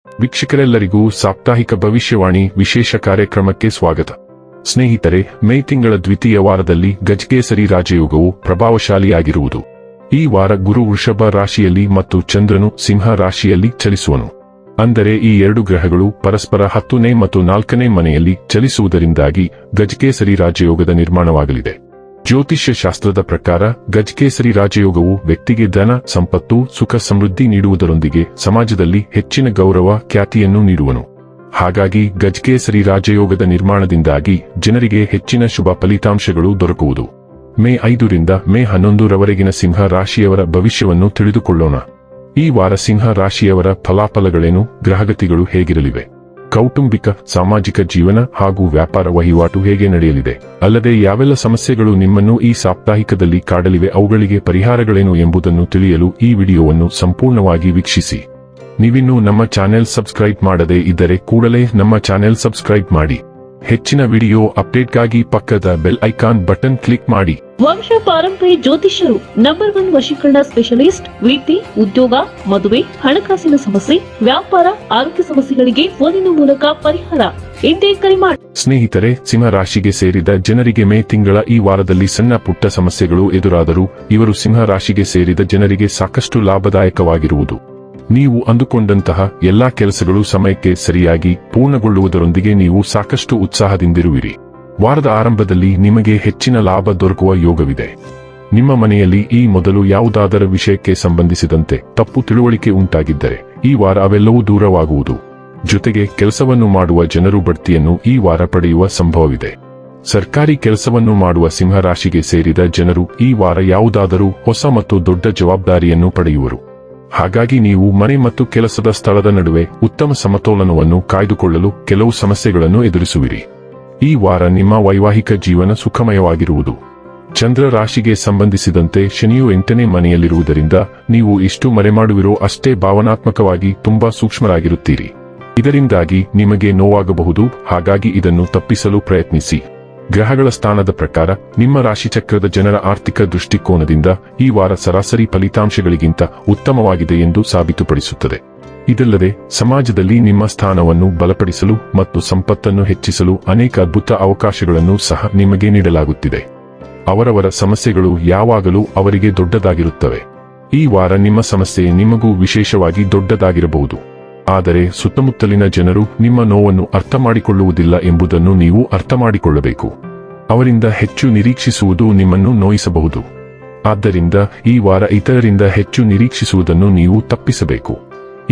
ವೀಕ್ಷಕರೆಲ್ಲರಿಗೂ ಸಾಪ್ತಾಹಿಕ ಭವಿಷ್ಯವಾಣಿ ವಿಶೇಷ ಕಾರ್ಯಕ್ರಮಕ್ಕೆ ಸ್ವಾಗತ. ಸ್ನೇಹಿತರೆ, ಮೇ ತಿಂಗಳ ದ್ವಿತೀಯ ವಾರದಲ್ಲಿ ಗಜಕೇಸರಿ ರಾಜಯೋಗವು ಪ್ರಭಾವಶಾಲಿಯಾಗಿರುವುದು. ಈ ವಾರ ಗುರು ವೃಷಭ ರಾಶಿಯಲ್ಲಿ ಮತ್ತು ಚಂದ್ರನು ಸಿಂಹ ರಾಶಿಯಲ್ಲಿ ಚಲಿಸುವನು. ಅಂದರೆ ಈ ಎರಡು ಗ್ರಹಗಳು ಪರಸ್ಪರ 10ನೇ ಮತ್ತು 4ನೇ ಮನೆಯಲ್ಲಿ ಚಲಿಸುವುದರಿಂದಾಗಿ ಗಜಕೇಸರಿ ರಾಜಯೋಗದ ನಿರ್ಮಾಣವಾಗಲಿದೆ. ಜ್ಯೋತಿಷ್ಯ ಶಾಸ್ತ್ರದ ಪ್ರಕಾರ ಗಜಕೇಸರಿ ರಾಜಯೋಗವು ವ್ಯಕ್ತಿಗೆ ಧನ, ಸಂಪತ್ತು, ಸುಖ, ಸಮೃದ್ಧಿ ನೀಡುವುದರೊಂದಿಗೆ ಸಮಾಜದಲ್ಲಿ ಹೆಚ್ಚಿನ ಗೌರವ, ಖ್ಯಾತಿಯನ್ನು ನೀಡುವನು. ಹಾಗಾಗಿ ಗಜಕೇಸರಿ ರಾಜಯೋಗದ ನಿರ್ಮಾಣದಿಂದಾಗಿ ಜನರಿಗೆ ಹೆಚ್ಚಿನ ಶುಭ ಫಲಿತಾಂಶಗಳು ದೊರಕುವುದು. ಮೇ 5ರಿಂದ ಮೇ 11ರವರೆಗಿನ ಸಿಂಹ ರಾಶಿಯವರ ಭವಿಷ್ಯವನ್ನು ತಿಳಿದುಕೊಳ್ಳೋಣ. ಈ ವಾರ ಸಿಂಹ ರಾಶಿಯವರ ಫಲಾಫಲಗಳೇನು, ಗ್ರಹಗತಿಗಳು ಹೇಗಿರಲಿವೆ, ಕೌಟುಂಬಿಕ, ಸಾಮಾಜಿಕ ಜೀವನ ಹಾಗೂ ವ್ಯಾಪಾರ ವಹಿವಾಟು ಹೇಗೆ ನಡೆಯಲಿದೆ, ಅಲ್ಲದೆ ಯಾವೆಲ್ಲ ಸಮಸ್ಯೆಗಳು ನಿಮ್ಮನ್ನು ಈ ಸಾಪ್ತಾಹಿಕದಲ್ಲಿ ಕಾಡಲಿವೆ, ಅವುಗಳಿಗೆ ಪರಿಹಾರಗಳೇನು ಎಂಬುದನ್ನು ತಿಳಿಯಲು ಈ ವಿಡಿಯೋವನ್ನು ಸಂಪೂರ್ಣವಾಗಿ ವೀಕ್ಷಿಸಿ. ನೀವಿನ್ನೂ ನಮ್ಮ ಚಾನೆಲ್ ಸಬ್ಸ್ಕ್ರೈಬ್ ಮಾಡದೇ ಇದ್ದರೆ ಕೂಡಲೇ ನಮ್ಮ ಚಾನೆಲ್ ಸಬ್ಸ್ಕ್ರೈಬ್ ಮಾಡಿ. ಹೆಚ್ಚಿನ ವಿಡಿಯೋ ಅಪ್ಡೇಟ್ಗಾಗಿ ಪಕ್ಕದ ಬೆಲ್ ಐಕಾನ್ ಬಟನ್ ಕ್ಲಿಕ್ ಮಾಡಿ. ವಂಶ ಪಾರಂಪರ್ಯ ಜ್ಯೋತಿಷ್ಯರು ನಂಬರ್ 1 ವಶೀಕರಣ ಸ್ಪೆಷಲಿಸ್ಟ್. ವೃತ್ತಿ, ಉದ್ಯೋಗ, ಮದುವೆ, ಹಣಕಾಸಿನ ಸಮಸ್ಯೆ, ವ್ಯಾಪಾರ, ಆರೋಗ್ಯ ಸಮಸ್ಯೆಗಳಿಗೆ ಫೋನಿನ ಮೂಲಕ ಪರಿಹಾರ. ಇಂದೇ ಕರೆ ಮಾಡಿ. ಸ್ನೇಹಿತರೆ, ಸಿಂಹ ರಾಶಿಗೆ ಸೇರಿದ ಜನರಿಗೆ ಮೇ ತಿಂಗಳ ಈ ವಾರದಲ್ಲಿ ಸಣ್ಣ ಪುಟ್ಟ ಸಮಸ್ಯೆಗಳು ಎದುರಾದರೂ ಇವರು ಸಿಂಹ ರಾಶಿಗೆ ಸೇರಿದ ಜನರಿಗೆ ಸಾಕಷ್ಟು ಲಾಭದಾಯಕವಾಗಿರುವುದು. ನೀವು ಅಂದುಕೊಂಡಂತಹ ಎಲ್ಲಾ ಕೆಲಸಗಳು ಸಮಯಕ್ಕೆ ಸರಿಯಾಗಿ ಪೂರ್ಣಗೊಳ್ಳುವುದರೊಂದಿಗೆ ನೀವು ಸಾಕಷ್ಟು ಉತ್ಸಾಹದಿಂದಿರುವಿರಿ. ವಾರದ ಆರಂಭದಲ್ಲಿ ನಿಮಗೆ ಹೆಚ್ಚಿನ ಲಾಭ ದೊರಕುವ ಯೋಗವಿದೆ. ನಿಮ್ಮ ಮನೆಯಲ್ಲಿ ಈ ಮೊದಲು ಯಾವುದಾದರ ವಿಷಯಕ್ಕೆ ಸಂಬಂಧಿಸಿದಂತೆ ತಪ್ಪು ತಿಳುವಳಿಕೆ ಉಂಟಾಗಿದ್ದರೆ ಈ ವಾರ ಅವೆಲ್ಲವೂ ದೂರವಾಗುವುದು. ಜೊತೆಗೆ ಕೆಲಸವನ್ನು ಮಾಡುವ ಜನರು ಬಡ್ತಿಯನ್ನು ಈ ವಾರ ಪಡೆಯುವ ಸಂಭವವಿದೆ. ಸರ್ಕಾರಿ ಕೆಲಸವನ್ನು ಮಾಡುವ ಸಿಂಹ ರಾಶಿಗೆ ಸೇರಿದ ಜನರು ಈ ವಾರ ಯಾವುದಾದರೂ ಹೊಸ ಮತ್ತು ದೊಡ್ಡ ಜವಾಬ್ದಾರಿಯನ್ನು ಪಡೆಯುವರು. ಹಾಗಾಗಿ ನೀವು ಮನೆ ಮತ್ತು ಕೆಲಸದ ಸ್ಥಳದ ನಡುವೆ ಉತ್ತಮ ಸಮತೋಲನವನ್ನು ಕಾಯ್ದುಕೊಳ್ಳಲು ಕೆಲವು ಸಮಸ್ಯೆಗಳನ್ನು ಎದುರಿಸುವಿರಿ. ಈ ವಾರ ನಿಮ್ಮ ವೈವಾಹಿಕ ಜೀವನ ಸುಖಮಯವಾಗಿರುವುದು. ಚಂದ್ರ ರಾಶಿಗೆ ಸಂಬಂಧಿಸಿದಂತೆ ಶನಿಯು 8ನೇ ಮನೆಯಲ್ಲಿರುವುದರಿಂದ ನೀವು ಎಷ್ಟು ಮರೆಮಾಡುವಿರೋ ಅಷ್ಟೇ ಭಾವನಾತ್ಮಕವಾಗಿ ತುಂಬಾ ಸೂಕ್ಷ್ಮರಾಗಿರುತ್ತೀರಿ. ಇದರಿಂದಾಗಿ ನಿಮಗೆ ನೋವಾಗಬಹುದು. ಹಾಗಾಗಿ ಇದನ್ನು ತಪ್ಪಿಸಲು ಪ್ರಯತ್ನಿಸಿ. ಗ್ರಹಗಳ ಸ್ಥಾನದ ಪ್ರಕಾರ ನಿಮ್ಮ ರಾಶಿಚಕ್ರದ ಜನರ ಆರ್ಥಿಕ ದೃಷ್ಟಿಕೋನದಿಂದ ಈ ವಾರ ಸರಾಸರಿ ಫಲಿತಾಂಶಗಳಿಗಿಂತ ಉತ್ತಮವಾಗಿದೆ ಎಂದು ಸಾಬೀತುಪಡಿಸುತ್ತದೆ. ಇದಲ್ಲದೆ ಸಮಾಜದಲ್ಲಿ ನಿಮ್ಮ ಸ್ಥಾನವನ್ನು ಬಲಪಡಿಸಲು ಮತ್ತು ಸಂಪತ್ತನ್ನು ಹೆಚ್ಚಿಸಲು ಅನೇಕ ಅದ್ಭುತ ಅವಕಾಶಗಳನ್ನು ಸಹ ನಿಮಗೆ ನೀಡಲಾಗುತ್ತಿದೆ. ಅವರವರ ಸಮಸ್ಯೆಗಳು ಯಾವಾಗಲೂ ಅವರಿಗೆ ದೊಡ್ಡದಾಗಿರುತ್ತವೆ. ಈ ವಾರ ನಿಮ್ಮ ಸಮಸ್ಯೆ ನಿಮಗೂ ವಿಶೇಷವಾಗಿ ದೊಡ್ಡದಾಗಿರಬಹುದು. ಆದರೆ ಸುತ್ತಮುತ್ತಲಿನ ಜನರು ನಿಮ್ಮ ನೋವನ್ನು ಅರ್ಥಮಾಡಿಕೊಳ್ಳುವುದಿಲ್ಲ ಎಂಬುದನ್ನು ನೀವು ಅರ್ಥಮಾಡಿಕೊಳ್ಳಬೇಕು. ಅವರಿಂದ ಹೆಚ್ಚು ನಿರೀಕ್ಷಿಸುವುದು ನಿಮ್ಮನ್ನು ನೋಯಿಸಬಹುದು. ಆದ್ದರಿಂದ ಈ ವಾರ ಇತರರಿಂದ ಹೆಚ್ಚು ನಿರೀಕ್ಷಿಸುವುದನ್ನು ನೀವು ತಪ್ಪಿಸಬೇಕು.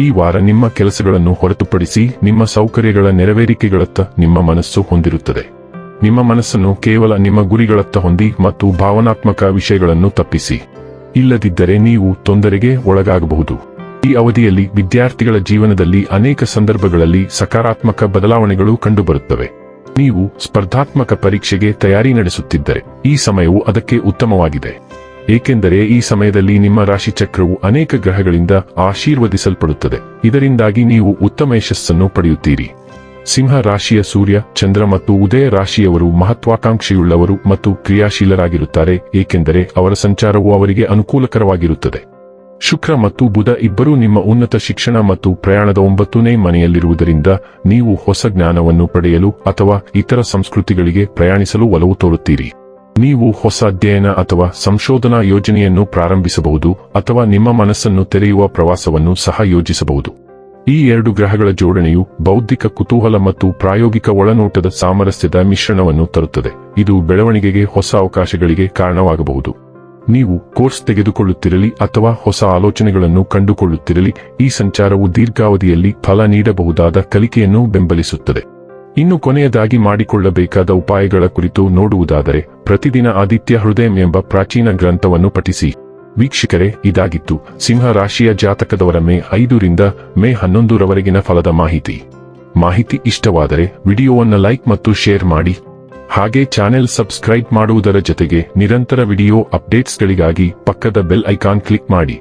ಈ ವಾರ ನಿಮ್ಮ ಕೆಲಸಗಳನ್ನು ಹೊರತುಪಡಿಸಿ ನಿಮ್ಮ ಸೌಕರ್ಯಗಳ ನೆರವೇರಿಕೆಗಳತ್ತ ನಿಮ್ಮ ಮನಸ್ಸು ಹೊಂದಿರುತ್ತದೆ. ನಿಮ್ಮ ಮನಸ್ಸನ್ನು ಕೇವಲ ನಿಮ್ಮ ಗುರಿಗಳತ್ತ ಹೊಂದಿ ಮತ್ತು ಭಾವನಾತ್ಮಕ ವಿಷಯಗಳನ್ನು ತಪ್ಪಿಸಿ. ಇಲ್ಲದಿದ್ದರೆ ನೀವು ತೊಂದರೆಗೆ ಒಳಗಾಗಬಹುದು. ಈ ಅವಧಿಯಲ್ಲಿ ವಿದ್ಯಾರ್ಥಿಗಳ ಜೀವನದಲ್ಲಿ ಅನೇಕ ಸಂದರ್ಭಗಳಲ್ಲಿ ಸಕಾರಾತ್ಮಕ ಬದಲಾವಣೆಗಳು ಕಂಡುಬರುತ್ತವೆ. ನೀವು ಸ್ಪರ್ಧಾತ್ಮಕ ಪರೀಕ್ಷೆಗೆ ತಯಾರಿ ನಡೆಸುತ್ತಿದ್ದರೆ ಈ ಸಮಯವು ಅದಕ್ಕೆ ಉತ್ತಮವಾಗಿದೆ. ಏಕೆಂದರೆ ಈ ಸಮಯದಲ್ಲಿ ನಿಮ್ಮ ರಾಶಿಚಕ್ರವು ಅನೇಕ ಗ್ರಹಗಳಿಂದ ಆಶೀರ್ವದಿಸಲ್ಪಡುತ್ತದೆ. ಇದರಿಂದಾಗಿ ನೀವು ಉತ್ತಮ ಯಶಸ್ಸನ್ನು ಪಡೆಯುತ್ತೀರಿ. ಸಿಂಹ ರಾಶಿಯ ಸೂರ್ಯ, ಚಂದ್ರ ಮತ್ತು ಉದಯ ರಾಶಿಯವರು ಮಹತ್ವಾಕಾಂಕ್ಷೆಯುಳ್ಳವರು ಮತ್ತು ಕ್ರಿಯಾಶೀಲರಾಗಿರುತ್ತಾರೆ. ಏಕೆಂದರೆ ಅವರ ಸಂಚಾರವು ಅವರಿಗೆ ಅನುಕೂಲಕರವಾಗಿರುತ್ತದೆ. ಶುಕ್ರ ಮತ್ತು ಬುಧ ಇಬ್ಬರೂ ನಿಮ್ಮ ಉನ್ನತ ಶಿಕ್ಷಣ ಮತ್ತು ಪ್ರಯಾಣದ 9ನೇ ಮನೆಯಲ್ಲಿರುವುದರಿಂದ ನೀವು ಹೊಸ ಜ್ಞಾನವನ್ನು ಪಡೆಯಲು ಅಥವಾ ಇತರ ಸಂಸ್ಕೃತಿಗಳಿಗೆ ಪ್ರಯಾಣಿಸಲು ಒಲವು ತೋರುತ್ತೀರಿ. ನೀವು ಹೊಸ ಅಧ್ಯಯನ ಅಥವಾ ಸಂಶೋಧನಾ ಯೋಜನೆಯನ್ನು ಪ್ರಾರಂಭಿಸಬಹುದು ಅಥವಾ ನಿಮ್ಮ ಮನಸ್ಸನ್ನು ತೆರೆಯುವ ಪ್ರವಾಸವನ್ನು ಸಹ ಯೋಜಿಸಬಹುದು. ಈ ಎರಡು ಗ್ರಹಗಳ ಜೋಡಣೆಯು ಬೌದ್ಧಿಕ ಕುತೂಹಲ ಮತ್ತು ಪ್ರಾಯೋಗಿಕ ಒಳನೋಟದ ಸಾಮರಸ್ಯದ ಮಿಶ್ರಣವನ್ನು ತರುತ್ತದೆ. ಇದು ಬೆಳವಣಿಗೆಗೆ ಹೊಸ ಅವಕಾಶಗಳಿಗೆ ಕಾರಣವಾಗಬಹುದು. ನೀವು ಕೋರ್ಸ್ ತೆಗೆದುಕೊಳ್ಳುತ್ತಿರಲಿ ಅಥವಾ ಹೊಸ ಆಲೋಚನೆಗಳನ್ನು ಕಂಡುಕೊಳ್ಳುತ್ತಿರಲಿ, ಈ ಸಂಚಾರವು ದೀರ್ಘಾವಧಿಯಲ್ಲಿ ಫಲ ನೀಡಬಹುದಾದ ಕಲಿಕೆಯನ್ನು ಬೆಂಬಲಿಸುತ್ತದೆ. ಇನ್ನು ಕೊನೆಯದಾಗಿ ಮಾಡಿಕೊಳ್ಳಬೇಕಾದ ಉಪಾಯಗಳ ಕುರಿತು ನೋಡುವುದಾದರೆ ಪ್ರತಿದಿನ ಆದಿತ್ಯ ಹೃದಯಂ ಎಂಬ ಪ್ರಾಚೀನ ಗ್ರಂಥವನ್ನು ಪಠಿಸಿ. ವೀಕ್ಷಕರೇ, ಇದಾಗಿತ್ತು ಸಿಂಹ ರಾಶಿಯ ಜಾತಕದವರ ಮೇ 5ರಿಂದ ಮೇ 11ರವರೆಗಿನ ಫಲದ ಮಾಹಿತಿ ಇಷ್ಟವಾದರೆ ವಿಡಿಯೋವನ್ನು ಲೈಕ್ ಮತ್ತು ಶೇರ್ ಮಾಡಿ. ಹಾಗೆ ಚಾನೆಲ್ ಸಬ್ಸ್ಕ್ರೈಬ್ ಮಾಡುವುದರ ಜೊತೆಗೆ ನಿರಂತರ ವಿಡಿಯೋ ಅಪ್ಡೇಟ್ಸ್ಗಳಿಗಾಗಿ ಪಕ್ಕದ ಬೆಲ್ ಐಕಾನ್ ಕ್ಲಿಕ್ ಮಾಡಿ.